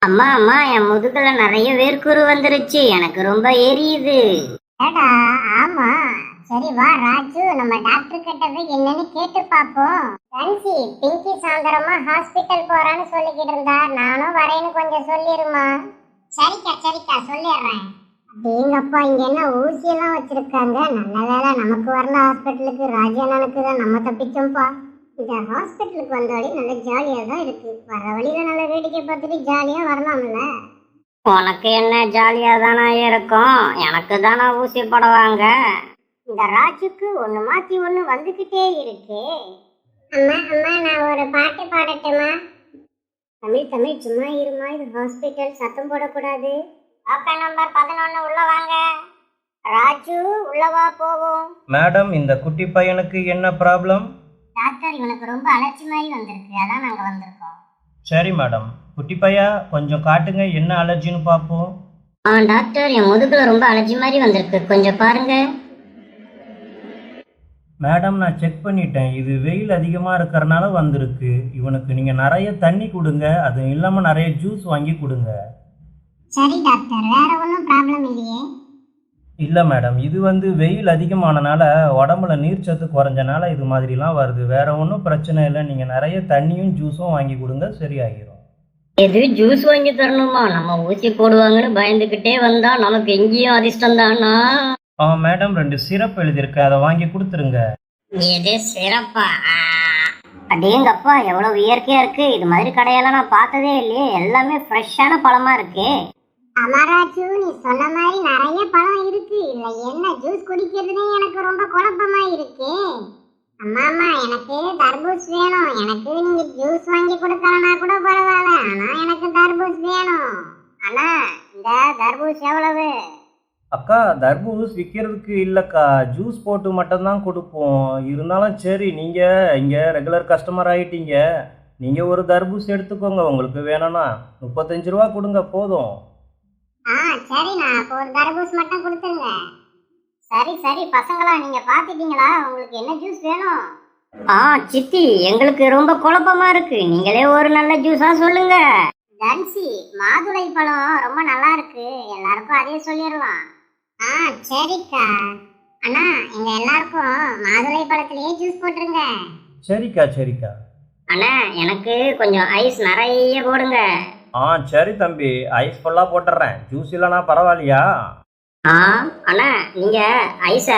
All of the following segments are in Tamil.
அம்மா அம்மா என் முதுகுல நிறைய வேர்க்குரு வந்துருச்சு, எனக்கு ரொம்ப எரியுது. ஏடா, ஆமா. சரி வா ராஜு, நம்ம டாக்டர் கிட்ட போய் என்னன்னு கேட்டு பாப்போம். ரன்சி, பிங்கி சாயந்தரமா ஹாஸ்பிட்டல் போறான்னு சொல்லிக்கிட்டு இருந்தா, நானும் வரேன்னு கொஞ்சம் சொல்லிருமா. சரிக்கா சரிக்கா, சொல்லிடுறேன். எங்கப்பா, இங்க என்ன ஊசி எல்லாம் வச்சிருக்காங்க. நல்ல வேலை நமக்கு வரல ஹாஸ்பிட்டலுக்கு, ராஜானனுக்கு தான் நம்ம தப்பிச்சோம்ப்பா. இந்த ஹாஸ்பிட்டலுக்கு வந்தாலே நல்ல ஜாலியா தான் இருக்கு. வர வழியில நல்ல வேடிக்கை பார்த்துட்டு ஜாலியா வரலாம்ல. உனக்கு என்ன ஜாலியா தானே இருக்கும், எனக்கு தானே ஊசி போடுவாங்க. இந்த ராஜுக்கு ஒண்ணு மாத்தி ஒண்ணு வந்துகிட்டே இருக்கு. அம்மா அம்மா, நான் ஒரு பாட்டு பாடட்டுமா? தமிழ் தமிழ் சும்மா இருமா, இது ஹாஸ்பிட்டல், சத்தம் போடக்கூடாது. ஓகே, நம்பர் 11 உள்ள வாங்க. ராஜு, உள்ளவா போவோம். மேடம், இந்த குட்டி பையனுக்கு என்ன ப்ராப்ளம்? டாக்டர், இவனுக்கு ரொம்ப அலர்ஜி மாதிரி வந்திருக்கு, அதான் நாங்க வந்திருக்கோம். சரி மேடம், குட்டி பையா கொஞ்சம் காட்டுங்க, என்ன அலர்ஜின்னு பார்ப்போம். டாக்டர், என் முதுகுல ரொம்ப அலர்ஜி மாதிரி வந்திருக்கு, கொஞ்சம் பாருங்க. மேடம், நான் செக் பண்ணிட்டேன், இது வெயில் அதிகமாக இருக்கிறனால வந்திருக்கு. இவனுக்கு நீங்கள் நிறைய தண்ணி கொடுங்க, அது இல்லாமல் நிறைய ஜூஸ் வாங்கி கொடுங்க. சரி டாக்டர், வேற ஒன்றும் ப்ராப்ளம் இல்லையே? இல்லை மேடம், இது வெயில் அதிகமானனால உடம்புல நீர்ச்சத்து குறைஞ்சனால இது மாதிரிலாம் வருது. வேற ஒன்றும் பிரச்சனை இல்லை, நீங்கள் நிறைய தண்ணியும் ஜூஸும் வாங்கி கொடுங்க, சரியாகிரும். எது ஜூஸ் வாங்கி தரணுமா? நம்ம ஊசி போடுவாங்கன்னு பயந்துக்கிட்டே வந்தா நமக்கு எங்கேயும் அதிர்ஷ்டம் தானா? மேடம், 2 சிரப் எழுதியிருக்கு, அதை வாங்கி கொடுத்துருங்க. எது சிறப்பா? அடேங்கப்பா, எவ்வளவு இயற்கையா இருக்கு. இது மாதிரி கடையெல்லாம் நான் பார்த்ததே இல்லையே, எல்லாமே ஃப்ரெஷ்ஷான பழமா இருக்கு. அமராஜு, நீ சொன்ன மாதிரி நிறைய பழம் இருக்கு. இல்ல என்ன ஜூஸ் குடிக்கிறதுனே எனக்கு ரொம்ப குழப்பமா இருக்கு. அம்மா அம்மா, எனக்கு தர்பூஸ் வேணும். எனக்கு நீங்க ஜூஸ் வாங்கி கொடுக்கலனா கூட பரவாயில்ல, ஆனா எனக்கு தர்பூஸ் வேணும். அண்ணா, இந்த தர்பூஸ் எவ்வளவு? அக்கா, தர்பூஸ் விற்கிறதுக்கு இல்லைக்கா, ஜூஸ் போட்டு மட்டும்தான் கொடுப்போம். இருந்தாலும் சரி, நீங்கள் இங்கே ரெகுலர் கஸ்டமர் ஆகிட்டீங்க, நீங்கள் ஒரு தர்பூஸ் எடுத்துக்கோங்க. உங்களுக்கு வேணும்னா 35 ரூபா கொடுங்க, போதும். சரிண்ணா, அப்போ ஒரு தர்பூஸ் மட்டும் கொடுத்துருங்க. சரி சரி பசங்களா, நீங்க பாத்துட்டீங்களா? உங்களுக்கு என்ன ஜூஸ் வேணும்? சித்தி, எங்களுக்கு ரொம்ப குழப்பமா இருக்கு, நீங்களே ஒரு நல்ல ஜூஸா சொல்லுங்க. தன்சி, மாதுளை பழம் ரொம்ப நல்லா இருக்கு, எல்லாருக்கும் அதே சொல்லிடலாம். சரிக்கா. அண்ணா, எங்க எல்லாருக்கும் மாதுளை பழத்திலேயே ஜூஸ் போட்டுருங்க. சரிக்கா சரிக்கா. அண்ணா, எனக்கு கொஞ்சம் ஐஸ் நிறைய போடுங்க. சரி தம்பி, ஐஸ் ஃபுல்லாக போட்டுறேன். ஜூஸ் இல்லைனா பரவாயில்லையா? அண்ணா, நீங்க ஐஸ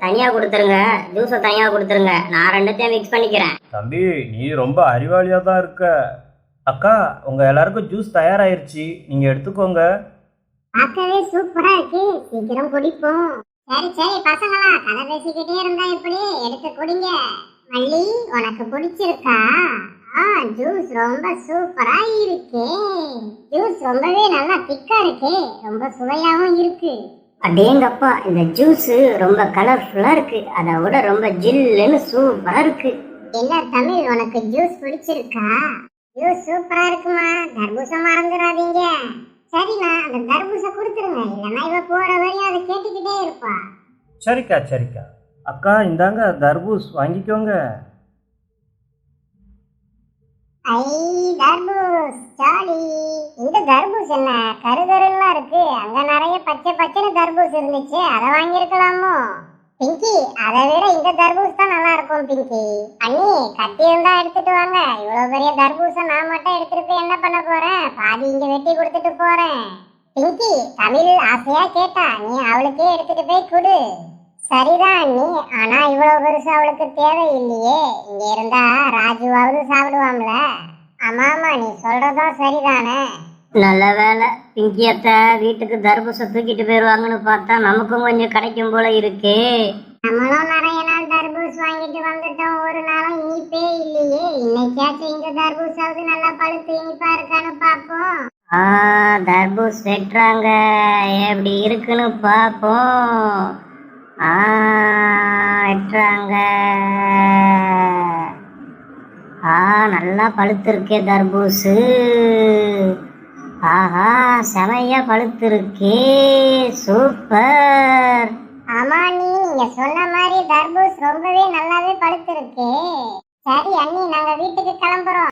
தனியா கொடுத்துருங்க, ஜூஸை தனியா கொடுத்துருங்க, நான் ரெண்டுத்தையும் மிக்ஸ் பண்ணிக்கிறேன். தம்பி, நீ ரொம்ப அறிவாளியா தான் இருக்க. அக்கா, உங்க எல்லாருக்கும் ஜூஸ் தயாராயிருச்சு, நீங்க எடுத்துக்கோங்க. பார்க்கவே சூப்பரா இருக்கு, சீக்கிரம் குடிப்போம். சரி சரி பசங்களா, கதை பேசிக்கிட்டே இருந்தா இப்படி எடுத்து குடிங்க. மல்லி, உனக்கு பிடிச்சிருக்கா? ஜூஸ் ரொம்ப சூப்பரா இருக்கு. ஜூஸ் ரொம்பவே நல்லா திக்கா இருக்கு, ரொம்ப சுவையாவும் இருக்கு. அடேங்கப்பா, இந்த ஜூஸ் ரொம்ப கலர்ஃபுல்லா இருக்கு, அதை விட ரொம்ப ஜில்லுன்னு சூப்பரா இருக்கு. என்ன தமிழ், உனக்கு ஜூஸ் பிடிச்சிருக்கா? ஜூஸ் சூப்பரா இருக்குமா, தர்பூச மறந்துடாதீங்க. சரிண்ணா, அந்த தர்பூச கொடுத்துருங்க, இல்லைன்னா இவ போற வரையும் அதை கேட்டுக்கிட்டே இருப்பா. சரிக்கா சரிக்கா. அக்கா, இந்தாங்க தர்பூஸ், வாங்கிக்கோங்க. தர்பூஸ் ஜாலி. இந்த தர்பூஸ் என்ன கருகருன்னா இருக்கு, அங்க நிறைய பச்சை பச்சைன்னு தர்பூஸ் இருந்துச்சு, அதை வாங்கியிருக்கலாமோ? பிங்கி, அதை விட இந்த தர்பூஸ் தான் நல்லா இருக்கும். பிங்கி அண்ணி, கத்தி இருந்தா எடுத்துட்டு வாங்க. இவ்வளவு பெரிய தர்பூச நான் மட்டும் எடுத்துட்டு போய் என்ன பண்ண போறேன்? பாதி இங்க வெட்டி கொடுத்துட்டு போறேன். பிங்கி, தமிழ் ஆசையா கேட்டா, நீ அவளுக்கே எடுத்துட்டு போய் கொடு. சரிதான் அண்ணி, ஆனா இவ்வளவு பெருசு அவளுக்கு தேவை இல்லையே, இங்க இருந்தா ராஜுவாவது சாப்பிடுவாம்ல. ஆமா ஆமா, நீ சொல்றதும் சரிதானே. நல்ல வேலை, பிங்கியத்த வீட்டுக்கு தர்பூச தூக்கிட்டு போயிருவாங்கன்னு பார்த்தா நமக்கும் கொஞ்சம் கிடைக்கும் போல இருக்கே. நம்மளும் நிறைய நாள் தர்பூஸ் வாங்கிட்டு வந்துட்டோம், ஒரு நாளும் இனிப்பே இல்லையே. இன்னைக்காச்சும் இந்த தர்பூஸாவது நல்லா பழுத்து இனிப்பா இருக்கான்னு பாப்போம். தர்பூஸ் வெட்டுறாங்க, எப்படி இருக்குன்னு பாப்போம். வெட்டுறாங்க. நல்லா பழுத்திருக்கே தர்பூசு. ஆஹா, செமையா பழுத்திருக்கே, சூப்பர். ஆமா, நீங்க சொன்ன மாதிரி தர்பூஸ் ரொம்பவே நல்லாவே பழுத்திருக்கு. சரி அண்ணி, நாங்க வீட்டுக்கு கிளம்புறோம்.